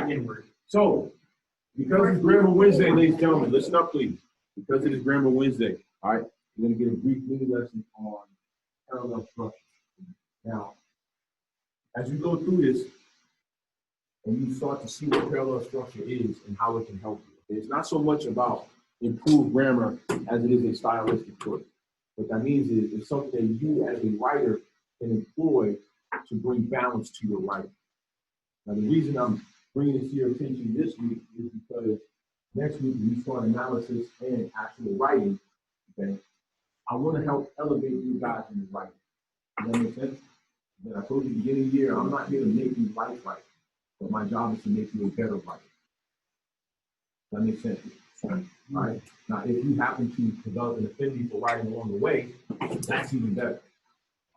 inward. So, because it's Grammar Wednesday, ladies and gentlemen, listen up, please. Because it is Grammar Wednesday, all right, we're going to get a brief mini lesson on parallel structure. Now, as you go through this, and you start to see what parallel structure is and how it can help you. It's not so much about improved grammar as it is a stylistic choice. What that means is it's something that you as a writer can employ to bring balance to your writing. Now, the reason I'm bringing this to your attention this week is because next week we start analysis and actual writing. Okay, I want to help elevate you guys in the writing. Does that make sense? And I told you at the beginning of the year, I'm not here to make you write right, but my job is to make you a better writer. Does that make sense? All right. Now, if you happen to develop an affinity for writing along the way, that's even better.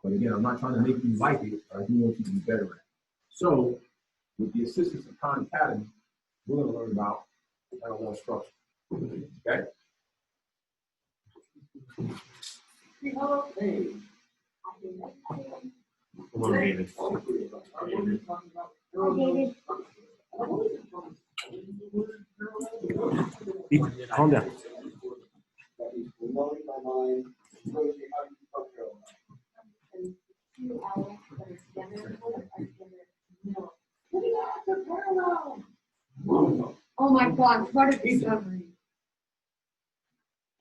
But again, I'm not trying to make you like it, but I do want you to be better at it. So, with the assistance of Khan Academy, we're going to learn about parallel structure. Okay? Hey. Come on, David. Calm down. Oh my God, what a discovery.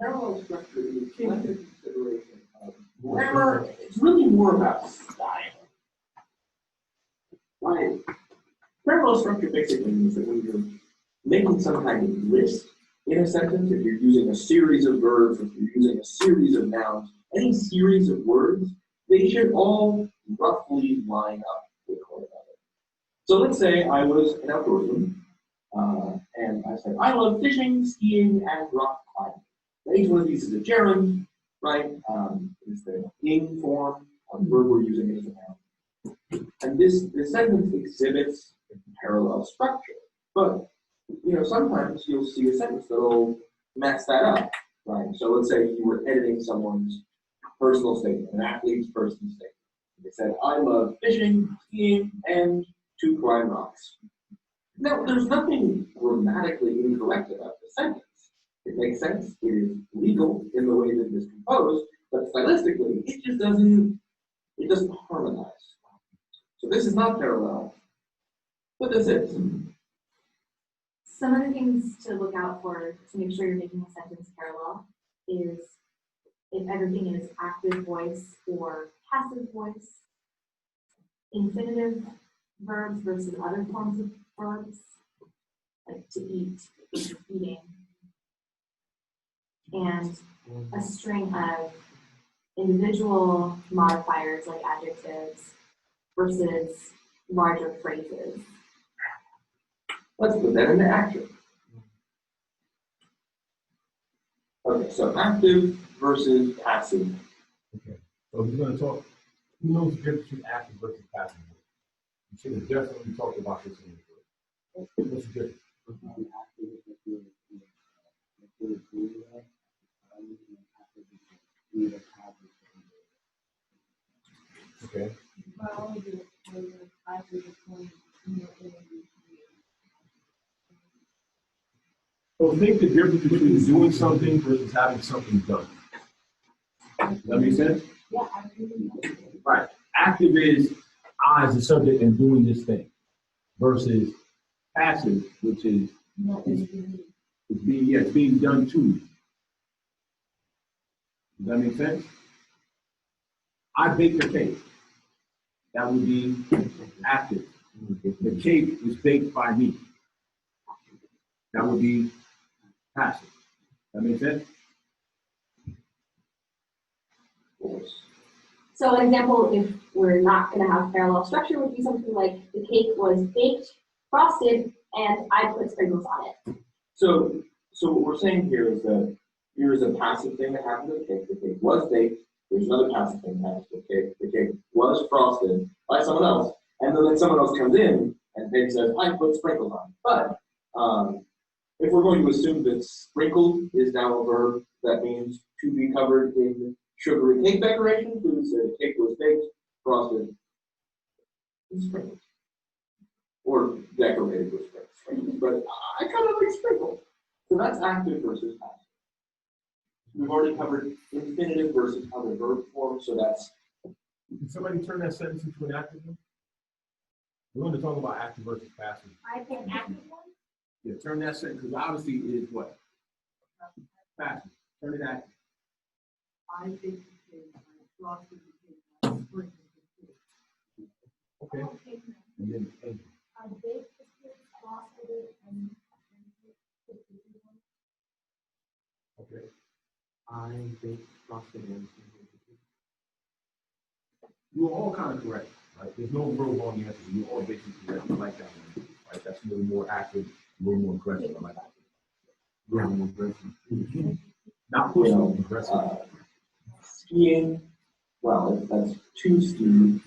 Parallel structure is a consideration of grammar. It's really more about style. Right? Parallel structure basically means that when you're making some kind of list in a sentence, if you're using a series of verbs, if you're using a series of nouns, any series of words, they should all roughly line up with one another. So let's say I was an outdoorsman, and I said, I love fishing, skiing, and rock climbing. Now, each one of these is a gerund, right? It's the ing form of the verb we're using as a noun. And this sentence exhibits parallel structure. But, sometimes you'll see a sentence that'll mess that up, right? So let's say you were editing someone's personal statement, an athlete's personal statement. They said, I love fishing, skiing, and to climb rocks. Now, there's nothing grammatically incorrect about the sentence. It makes sense. It is legal in the way that it is composed, but stylistically, it doesn't harmonize. So this is not parallel, but this is. Some of the things to look out for to make sure you're making a sentence parallel is if everything is active voice or passive voice, infinitive verbs versus other forms of verbs, like to eat, eating, and a string of individual modifiers like adjectives versus larger phrases. Let's put that into action. Okay, so active versus passive. Okay. So we're going to talk, who knows the difference between active versus passive? You should have definitely talked about this in the book. What's the difference? Okay. So think the difference between doing something versus having something done. Does that make sense? Yeah, Right. Active is I as the subject and doing this thing versus passive, which is it's being done to you. Does that make sense? I baked a cake. That would be active. The cake was baked by me. That would be passive. That make sense? So an example, if we're not going to have parallel structure, would be something like the cake was baked, frosted, and I put sprinkles on it. So what we're saying here is that here is a passive thing that happened to the cake. The cake was baked. There's another passive thing that happened to the cake. The cake was frosted by someone else. And then someone else comes in and they says, I put sprinkles on it. But if we're going to assume that sprinkled is now a verb, that means to be covered in sugary cake decorations, we would say the cake was baked, frosted, and sprinkled. or decorated with sprinkles, but I kind of like sprinkles. So that's active versus passive. We've already covered infinitive versus other verb forms, so that's. Can somebody turn that sentence into an active one? We're going to talk about active versus passive. I think active one. Yeah, turn that sentence, because obviously it is what? Passive. Turn it active. I think the frosted potato, sprinkled potato. Okay. And then, and I baked the cake, frosted it, and okay. I baked frosted and You are all kind of correct, right? There's no real wrong answer. You're all basically correct. I like that one, right? That's a little more active, a little more aggressive. I like that. A little more aggressive. Not pushing, aggressive. Skiing, well, that's to ski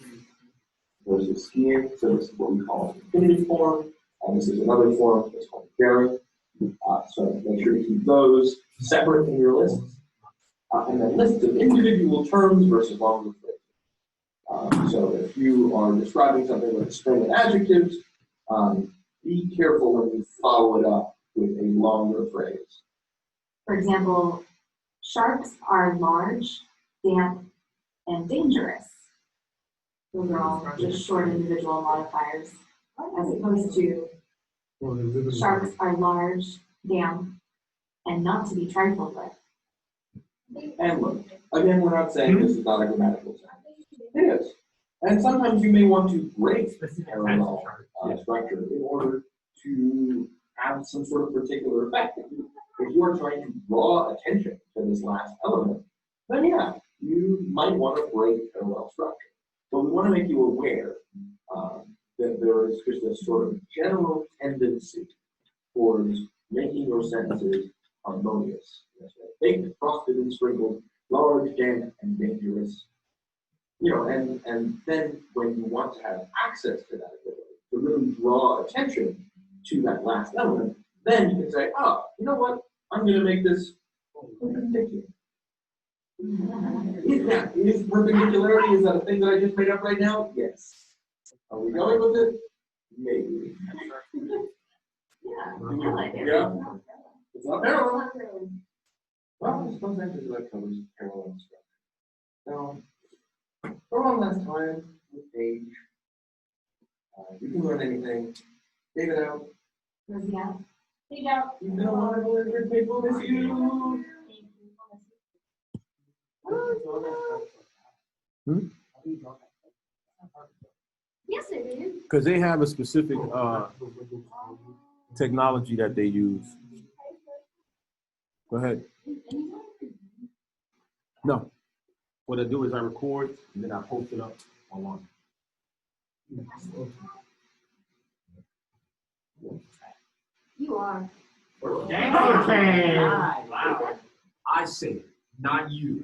versus skiing, so this is what we call an infinitive form, and this is another form, it's called bearing. So make sure to keep those separate in your lists. And then lists of individual terms versus longer phrases. So if you are describing something with a string of adjectives, be careful when you follow it up with a longer phrase. for example, sharks are large, damp, and dangerous. Those are all just short individual modifiers, as opposed to sharks are large, damp, and not to be trifled with. And look, again, we're not saying this is not a grammatical sentence. It is. And sometimes you may want to break parallel structure in order to have some sort of particular effect. If you are trying to draw attention to this last element, then yeah, you might want to break parallel structure. But we want to make you aware that there is just a sort of general tendency towards making your sentences harmonious. Baked, frosted, and sprinkled, large, damp, and dangerous. You know, and then when you want to have access to that ability, to really draw attention to that last element, then you can say, oh, you know what? I'm going to make this perpendicular. Is perpendicularity, is that a thing that I just made up right now? Yes. Are we going with it? Maybe. Yeah, I like it. Yeah. It's not parallel. Well, I suppose that just like covers parallel structure. So, for one last time with Paige, you can learn anything. David out. Rosie out. Page out. You've been a wonderful and people miss you. Yes, I did. Because they have a specific technology that they use. Go ahead. No. What I do is I record and then I post it up online. You are. Okay. Wow. I say it, not you.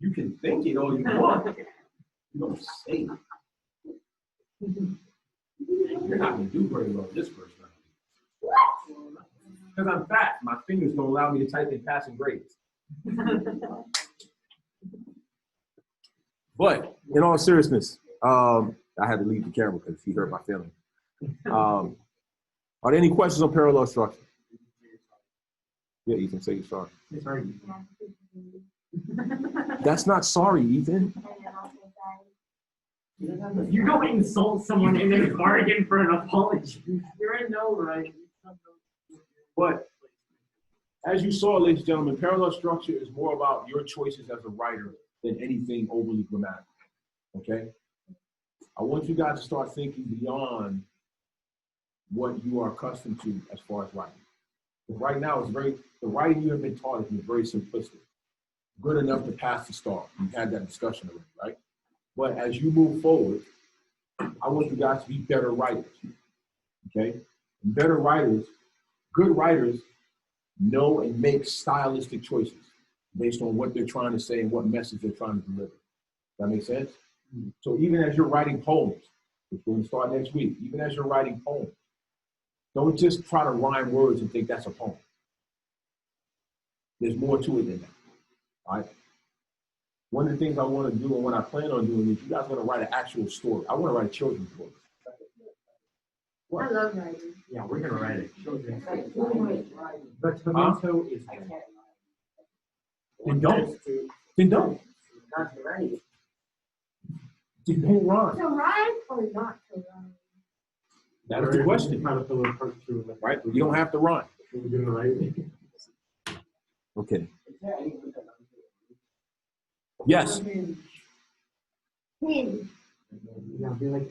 You can think it all you want. You don't say it. You're not going to do very well this first round. What? Because I'm fat. My fingers don't allow me to type in passing grades. But in all seriousness, I had to leave the camera because he hurt my feelings. Are there any questions on parallel structure? Yeah, Ethan, say you're sorry. Sorry. That's not sorry, Ethan. You don't insult someone and then bargain for an apology. You're in no right. But as you saw, ladies and gentlemen, parallel structure is more about your choices as a writer than anything overly grammatical, okay? I want you guys to start thinking beyond what you are accustomed to as far as writing. But right now, the writing you have been taught is very simplistic. Good enough to pass the star. We've had that discussion already, right? But as you move forward, I want you guys to be better writers, okay? And better writers, good writers, know and make stylistic choices based on what they're trying to say and what message they're trying to deliver. That make sense? So even as you're writing poems, which we're going to start next week, even as you're writing poems, don't just try to rhyme words and think that's a poem. There's more to it than that, all right? One of the things I want to do and what I plan on doing is you guys want to write an actual story. I want to write a children's book. I love writing. Yeah, we're gonna write it. But tomato is. Then don't. Then don't. Then don't rhyme. To rhyme or not to rhyme? That is the question, Caterpillar part two. right? You don't have to rhyme. We're gonna write it. Okay. Yes. Pin. Yeah, be like.